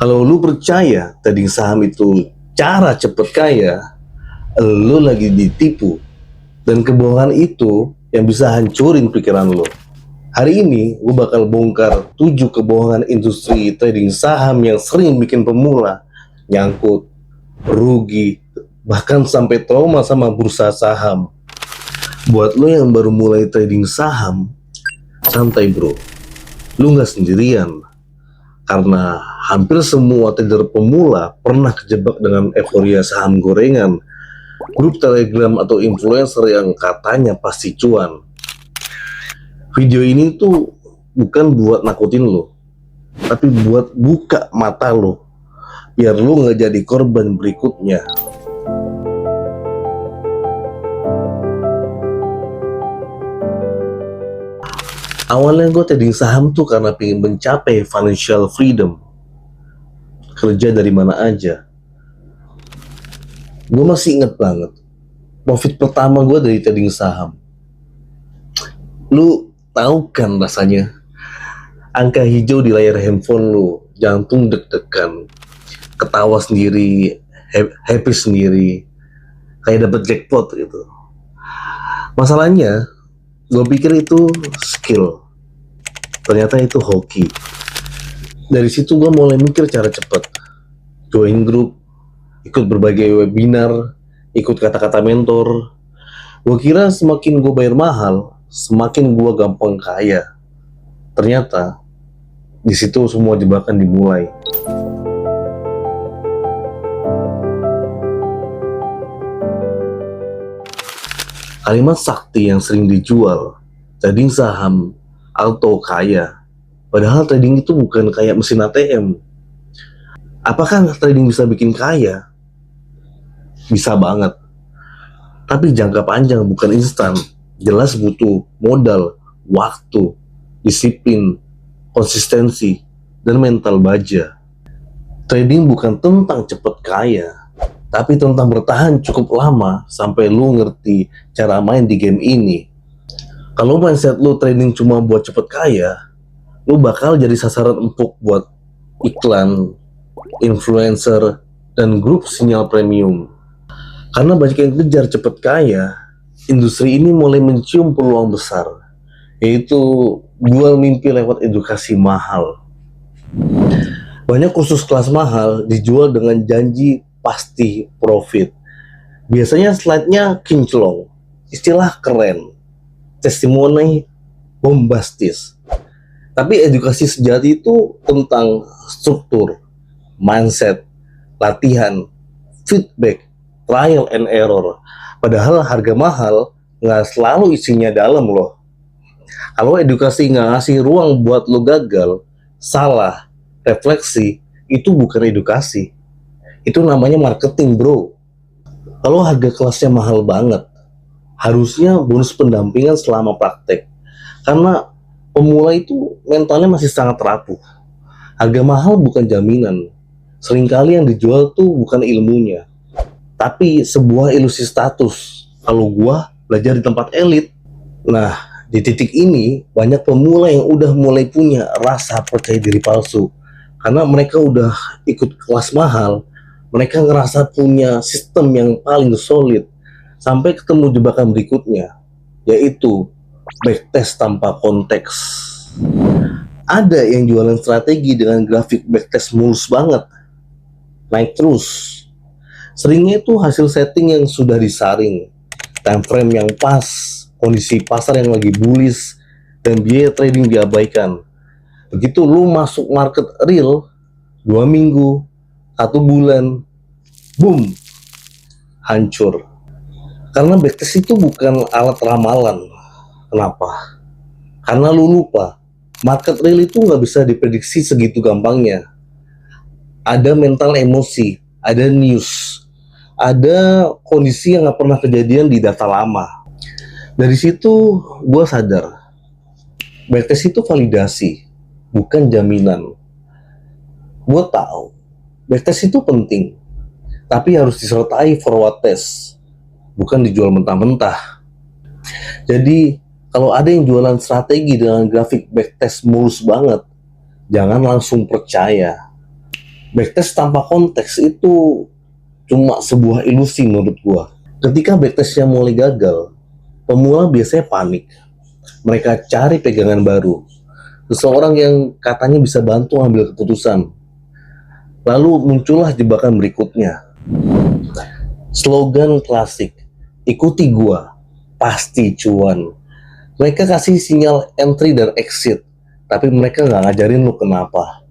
Kalau lu percaya trading saham itu cara cepet kaya, lu lagi ditipu. Dan kebohongan itu yang bisa hancurin pikiran lu. Hari ini, gue bakal bongkar 7 kebohongan industri trading saham yang sering bikin pemula nyangkut, rugi, bahkan sampai trauma sama bursa saham. Buat lo yang baru mulai trading saham, santai bro. Lu nggak sendirian. Karena hampir semua trader pemula pernah kejebak dengan euforia saham gorengan, grup telegram atau influencer yang katanya pasti cuan. Video ini tuh bukan buat nakutin lo, tapi buat buka mata lo, biar lo nggak jadi korban berikutnya. Awalnya gue trading saham tuh karena pengen mencapai financial freedom, kerja dari mana aja. Gue masih inget banget profit pertama gue dari trading saham. Lu tahu kan rasanya angka hijau di layar handphone lu, jantung deg-degan, ketawa sendiri, happy sendiri, kayak dapet jackpot gitu. Masalahnya gue pikir itu skill, ternyata itu hoki. Dari situ gue mulai mikir cara cepet, join grup, ikut berbagai webinar, ikut kata-kata mentor. Gue kira semakin gue bayar mahal, semakin gue gampang kaya. Ternyata di situ semua jebakan dimulai. Kalimat sakti yang sering dijual, trading saham atau kaya. Padahal trading itu bukan kayak mesin ATM. Apakah trading bisa bikin kaya? Bisa banget. Tapi jangka panjang, bukan instan. Jelas butuh modal, waktu, disiplin, konsistensi, dan mental baja. Trading bukan tentang cepet kaya, tapi tentang bertahan cukup lama sampai lu ngerti cara main di game ini. Kalau mindset lu trading cuma buat cepet kaya, lu bakal jadi sasaran empuk buat iklan, influencer, dan grup sinyal premium. Karena banyak yang kejar cepet kaya, industri ini mulai mencium peluang besar, yaitu jual mimpi lewat edukasi mahal. Banyak kursus kelas mahal dijual dengan janji pasti profit. Biasanya slide-nya kinclong, istilah keren, testimoni bombastis. Tapi edukasi sejati itu tentang struktur, mindset, latihan, feedback, trial and error. Padahal harga mahal nggak selalu isinya dalam loh. Kalau edukasi nggak ngasih ruang buat lo gagal, salah, refleksi, itu bukan edukasi. Itu namanya marketing bro. Kalau harga kelasnya mahal banget, harusnya bonus pendampingan selama praktek. Karena pemula itu mentalnya masih sangat rapuh. Harga mahal bukan jaminan. Seringkali yang dijual tuh bukan ilmunya, tapi sebuah ilusi status. Kalau gua belajar di tempat elit. Nah, di titik ini banyak pemula yang udah mulai punya rasa percaya diri palsu. Karena mereka udah ikut kelas mahal, mereka ngerasa punya sistem yang paling solid. Sampai ketemu jebakan berikutnya, yaitu backtest tanpa konteks. Ada yang jualan strategi dengan grafik backtest mulus banget, naik terus. Seringnya itu hasil setting yang sudah disaring, time frame yang pas, kondisi pasar yang lagi bullish, dan biaya trading diabaikan. Begitu lu masuk market real, 2 minggu, 1 bulan, boom, hancur. Karena backtest itu bukan alat ramalan. Kenapa? Karena lu lupa, market real itu nggak bisa diprediksi segitu gampangnya. Ada mental emosi, ada news, ada kondisi yang nggak pernah kejadian di data lama. Dari situ gue sadar, backtest itu validasi, bukan jaminan. Gue tahu, backtest itu penting, tapi harus disertai forward test, bukan dijual mentah-mentah. Jadi, kalau ada yang jualan strategi dengan grafik backtest mulus banget, jangan langsung percaya. Backtest tanpa konteks itu cuma sebuah ilusi menurut gua. Ketika backtestnya mulai gagal, pemula biasanya panik. Mereka cari pegangan baru, seseorang yang katanya bisa bantu ambil keputusan. Lalu muncullah jebakan berikutnya. Slogan klasik, ikuti gua, pasti cuan. Mereka kasih sinyal entry dan exit, tapi mereka nggak ngajarin lu kenapa.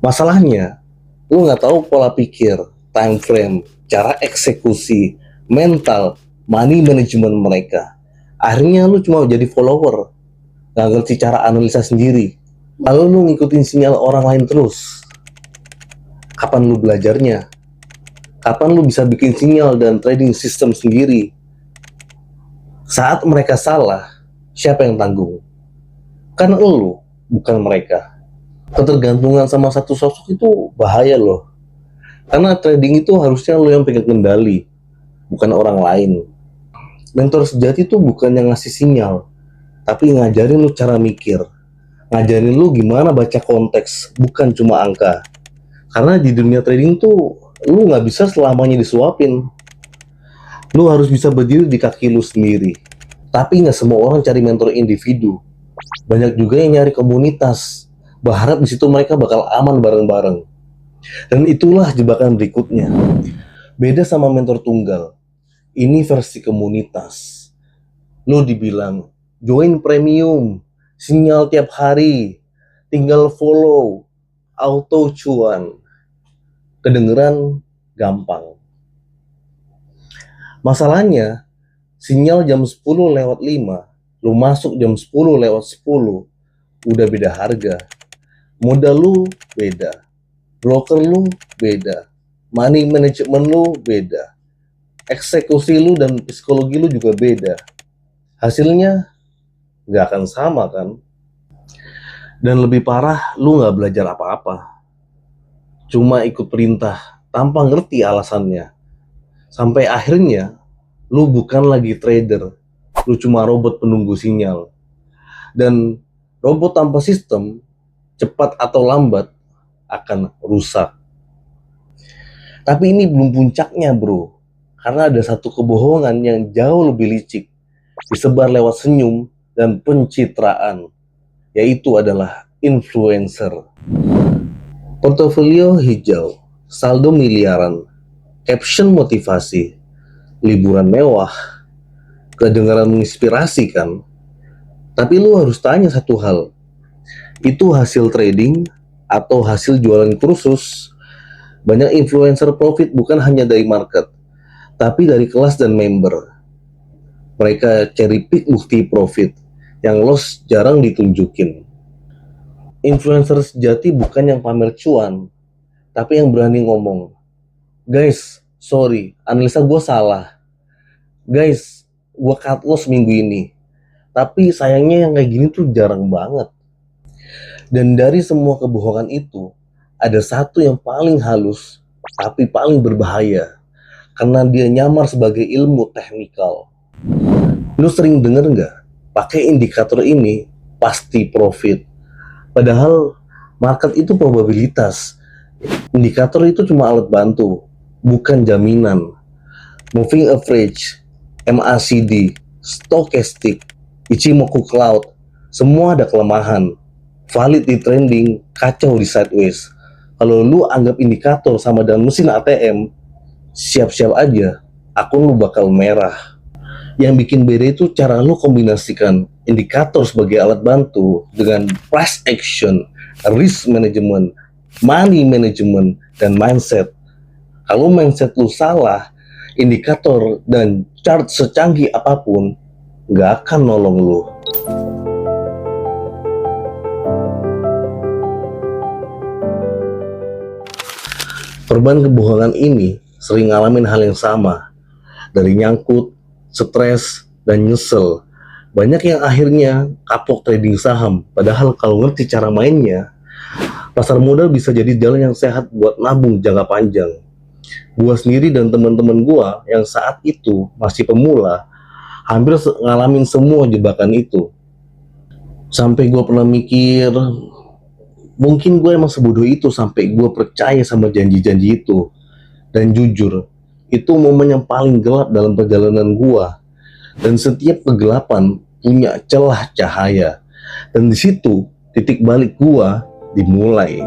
Masalahnya, lu nggak tahu pola pikir, time frame, cara eksekusi, mental, money management mereka. Akhirnya lu cuma jadi follower, nggak ngerti cara analisa sendiri. Lalu lu ngikutin sinyal orang lain terus. Kapan lu belajarnya? Kapan lu bisa bikin sinyal dan trading system sendiri? Saat mereka salah, siapa yang tanggung? Kan lu, bukan mereka. Ketergantungan sama satu sosok itu bahaya loh. Karena trading itu harusnya lu yang pegang kendali, bukan orang lain. Mentor sejati itu bukan yang ngasih sinyal, tapi ngajarin lu cara mikir. Ngajarin lu gimana baca konteks, bukan cuma angka. Karena di dunia trading tuh, lu nggak bisa selamanya disuapin. Lu harus bisa berdiri di kaki lu sendiri. Tapi nggak semua orang cari mentor individu. Banyak juga yang nyari komunitas. Berharap di situ mereka bakal aman bareng-bareng. Dan itulah jebakan berikutnya. Beda sama mentor tunggal. Ini versi komunitas. Lu dibilang, join premium, sinyal tiap hari, tinggal follow, auto cuan. Kedengeran gampang. Masalahnya, sinyal jam 10 lewat 5, lu masuk jam 10 lewat 10, udah beda harga. Modal lu beda, broker lu beda, money management lu beda, eksekusi lu dan psikologi lu juga beda. Hasilnya nggak akan sama kan? Dan lebih parah, lu nggak belajar apa-apa. Cuma ikut perintah, tanpa ngerti alasannya. Sampai akhirnya, lu bukan lagi trader, lu cuma robot penunggu sinyal. Dan robot tanpa sistem, cepat atau lambat, akan rusak. Tapi ini belum puncaknya bro, karena ada satu kebohongan yang jauh lebih licik, disebar lewat senyum dan pencitraan, yaitu adalah influencer. Portofolio hijau, saldo miliaran, caption motivasi, liburan mewah, kedengaran menginspirasi kan? Tapi lu harus tanya satu hal, itu hasil trading atau hasil jualan kursus? Banyak influencer profit bukan hanya dari market, tapi dari kelas dan member. Mereka cherry pick bukti profit, yang loss jarang ditunjukin. Influencer sejati bukan yang pamer cuan, tapi yang berani ngomong, guys, sorry, analisa gue salah. Guys, gue cut loss minggu ini. Tapi sayangnya yang kayak gini tuh jarang banget. Dan dari semua kebohongan itu, ada satu yang paling halus, tapi paling berbahaya. Karena dia nyamar sebagai ilmu teknikal. Lu sering denger nggak? Pakai indikator ini, pasti profit. Padahal market itu probabilitas. Indikator itu cuma alat bantu, bukan jaminan. Moving average, MACD, stochastic, Ichimoku cloud, semua ada kelemahan. Valid di trending, kacau di sideways. Kalau lu anggap indikator sama dengan mesin ATM, siap-siap aja, akun lu bakal merah. Yang bikin beda itu cara lu kombinasikan indikator sebagai alat bantu dengan price action, risk management, money management, dan mindset. Kalau mindset lu salah, indikator dan chart secanggih apapun nggak akan nolong lu. Korban kebohongan ini sering ngalamin hal yang sama, dari nyangkut, stres, dan nyesel. Banyak yang akhirnya kapok trading saham, padahal kalau ngerti cara mainnya, pasar modal bisa jadi jalan yang sehat buat nabung jangka panjang. Gua sendiri dan teman-teman gua yang saat itu masih pemula, hampir ngalamin semua jebakan itu. Sampai gua pernah mikir, Mungkin gue emang sebodoh itu sampai gue percaya sama janji-janji itu. Dan jujur, itu momen yang paling gelap dalam perjalanan gue. Dan setiap kegelapan punya celah cahaya. Dan di situ titik balik gue dimulai.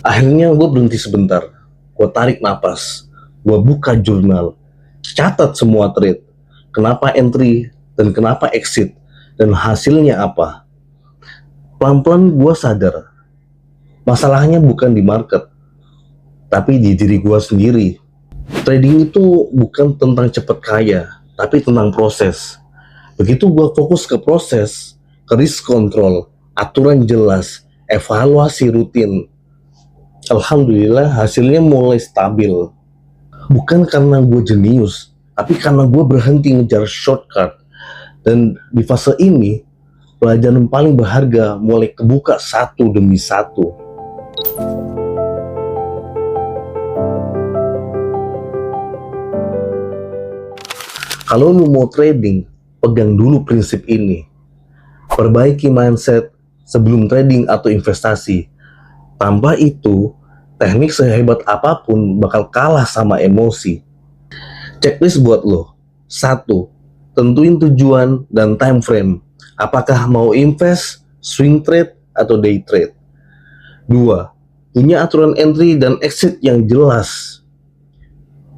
Akhirnya gue berhenti sebentar. Gue tarik napas. Gue buka jurnal. Catat semua trade. Kenapa entry dan kenapa exit. Dan hasilnya apa. Pelan-pelan gue sadar. Masalahnya bukan di market. Tapi di diri gue sendiri. Trading itu bukan tentang cepat kaya. Tapi tentang proses. Begitu gue fokus ke proses. Ke risk control. Aturan jelas. Evaluasi rutin. Alhamdulillah hasilnya mulai stabil. Bukan karena gue jenius, tapi karena gue berhenti ngejar shortcut. Dan di fase ini, pelajaran paling berharga mulai kebuka satu demi satu. Kalau lu mau trading, pegang dulu prinsip ini. Perbaiki mindset sebelum trading atau investasi. Tanpa itu, teknik sehebat apapun bakal kalah sama emosi. Checklist buat lo. 1. Tentuin tujuan dan time frame. Apakah mau invest, swing trade, atau day trade. 2. Punya aturan entry dan exit yang jelas.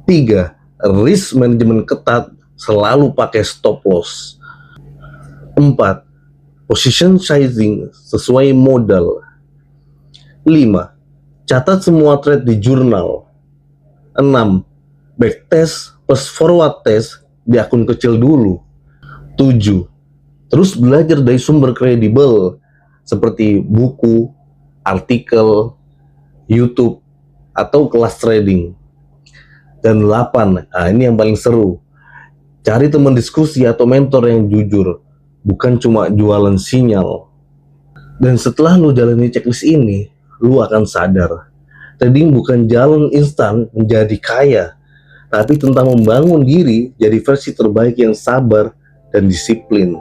3. Risk management ketat, selalu pakai stop loss. 4. Position sizing sesuai modal. 5. Catat semua trade di jurnal. 6. Backtest plus forward test di akun kecil dulu. 7. Terus belajar dari sumber kredibel seperti buku, artikel, YouTube, atau kelas trading. Dan 8. Nah ini yang paling seru. Cari teman diskusi atau mentor yang jujur, bukan cuma jualan sinyal. Dan setelah lu jalani checklist ini, lu akan sadar, trading bukan jalan instan menjadi kaya, tapi tentang membangun diri jadi versi terbaik yang sabar dan disiplin.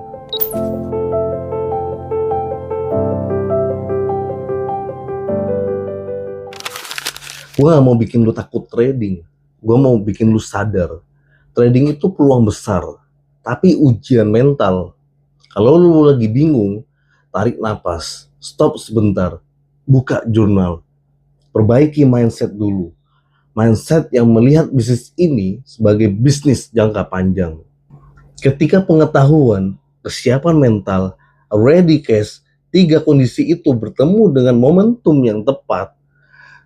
Gue gak mau bikin lu takut trading, gue mau bikin lu sadar. Trading itu peluang besar, tapi ujian mental. Kalau lu lagi bingung, tarik napas, stop sebentar, buka jurnal, perbaiki mindset dulu. Mindset yang melihat bisnis ini sebagai bisnis jangka panjang. Ketika pengetahuan, kesiapan mental, ready cash, 3 kondisi itu bertemu dengan momentum yang tepat,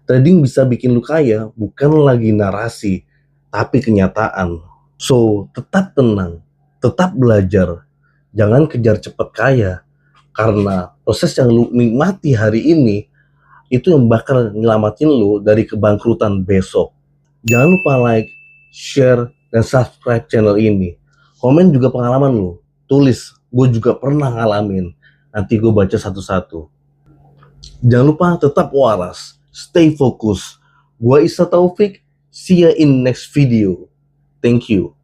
trading bisa bikin lu kaya bukan lagi narasi, tapi kenyataan. So, tetap tenang, tetap belajar, jangan kejar cepat kaya, karena proses yang lu nikmati hari ini itu yang bakal nyelamatin lu dari kebangkrutan besok. Jangan lupa like, share, dan subscribe channel ini. Komen juga pengalaman lu. Tulis, gue juga pernah ngalamin. Nanti gue baca satu-satu. Jangan lupa tetap waras. Stay fokus. Gue Isa Taufik. See ya in next video. Thank you.